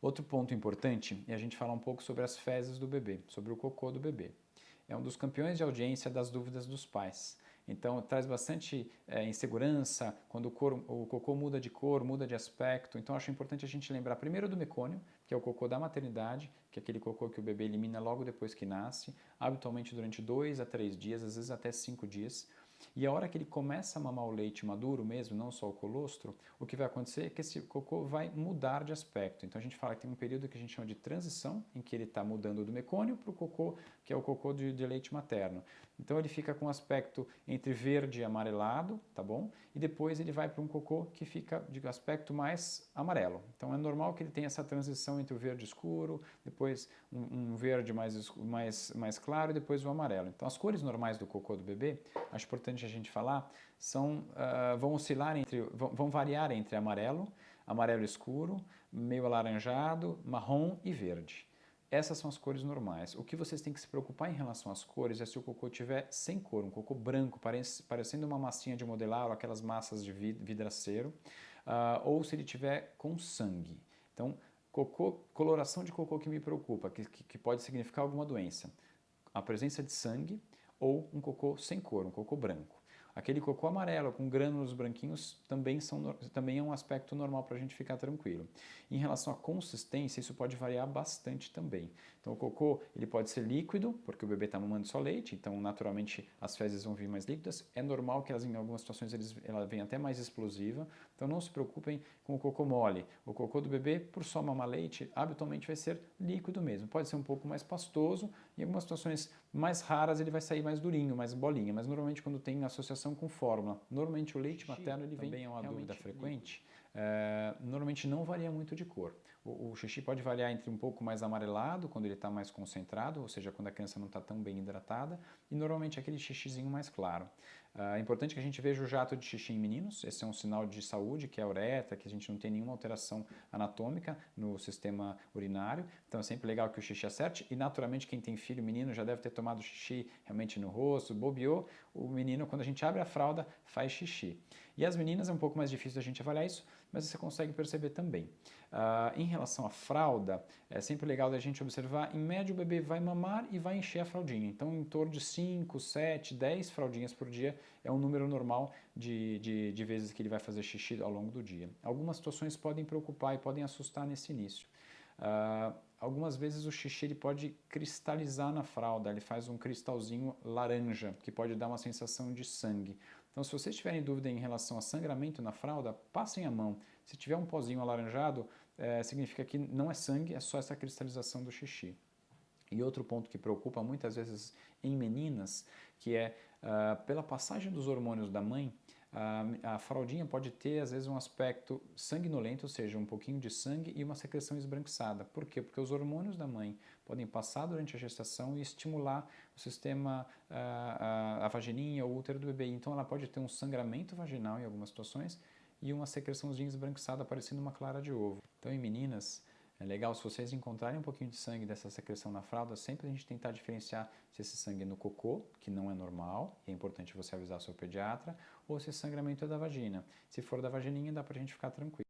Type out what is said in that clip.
Outro ponto importante é a gente falar um pouco sobre as fezes do bebê, sobre o cocô do bebê. É um dos campeões de audiência das dúvidas dos pais. Então, traz bastante insegurança quando o cocô muda de cor, muda de aspecto. Então, acho importante a gente lembrar primeiro do mecônio, que é o cocô da maternidade, que é aquele cocô que o bebê elimina logo depois que nasce, habitualmente durante 2 a 3 dias, às vezes até 5 dias. E a hora que ele começa a mamar o leite maduro mesmo, não só o colostro, o que vai acontecer é que esse cocô vai mudar de aspecto. Então a gente fala que tem um período que a gente chama de transição, em que ele está mudando do mecônio para o cocô, que é o cocô de leite materno. Então ele fica com um aspecto entre verde e amarelado, tá bom? E depois ele vai para um cocô que fica de aspecto mais amarelo. Então é normal que ele tenha essa transição entre o verde escuro, depois um verde mais claro e depois o amarelo. Então as cores normais do cocô do bebê, acho importante a gente falar, vão oscilar vão variar entre amarelo, amarelo escuro, meio alaranjado, marrom e verde. Essas são as cores normais. O que vocês têm que se preocupar em relação às cores é se o cocô tiver sem cor, um cocô branco, parecendo uma massinha de modelar, ou aquelas massas de vidraceiro, ou se ele tiver com sangue. Então, coloração de cocô que me preocupa, que pode significar alguma doença. A presença de sangue ou um cocô sem cor, um cocô branco. Aquele cocô amarelo com grânulos branquinhos também é um aspecto normal para a gente ficar tranquilo. Em relação à consistência, isso pode variar bastante também. Então o cocô ele pode ser líquido, porque o bebê está mamando só leite, então naturalmente as fezes vão vir mais líquidas. É normal que elas, em algumas situações ela venha até mais explosiva, então não se preocupem com o cocô mole. O cocô do bebê, por só mamar leite, habitualmente vai ser líquido mesmo. Pode ser um pouco mais pastoso, em algumas situações mais raras ele vai sair mais durinho, mais bolinha, mas normalmente quando tem associação com fórmula, normalmente o leite materno ele vem, também é uma dúvida frequente, normalmente não varia muito de cor. O xixi pode variar entre um pouco mais amarelado, quando ele está mais concentrado, ou seja, quando a criança não está tão bem hidratada, e normalmente aquele xixizinho mais claro. É importante que a gente veja o jato de xixi em meninos, esse é um sinal de saúde, que é a uretra, que a gente não tem nenhuma alteração anatômica no sistema urinário, então é sempre legal que o xixi acerte, e naturalmente quem tem filho menino já deve ter tomado xixi realmente no rosto, bobeou, o menino quando a gente abre a fralda faz xixi. E as meninas é um pouco mais difícil da gente avaliar isso, mas você consegue perceber também. Em relação à fralda, é sempre legal da gente observar, em média o bebê vai mamar e vai encher a fraldinha, então em torno de 5, 7, 10 fraldinhas por dia é um número normal de vezes que ele vai fazer xixi ao longo do dia. Algumas situações podem preocupar e podem assustar nesse início. Algumas vezes o xixi ele pode cristalizar na fralda, ele faz um cristalzinho laranja, que pode dar uma sensação de sangue. Então, se vocês tiverem dúvida em relação a sangramento na fralda, passem a mão. Se tiver um pozinho alaranjado, significa que não é sangue, é só essa cristalização do xixi. E outro ponto que preocupa muitas vezes em meninas, que é pela passagem dos hormônios da mãe, a fraldinha pode ter às vezes um aspecto sanguinolento, ou seja, um pouquinho de sangue e uma secreção esbranquiçada. Por quê? Porque os hormônios da mãe podem passar durante a gestação e estimular o sistema, a vagininha ou o útero do bebê. Então ela pode ter um sangramento vaginal em algumas situações e uma secreçãozinha esbranquiçada parecendo uma clara de ovo. Então em meninas, é legal se vocês encontrarem um pouquinho de sangue dessa secreção na fralda, sempre a gente tentar diferenciar se esse sangue é no cocô, que não é normal, é importante você avisar o seu pediatra, ou se esse sangramento é da vagina. Se for da vagininha, dá pra gente ficar tranquilo.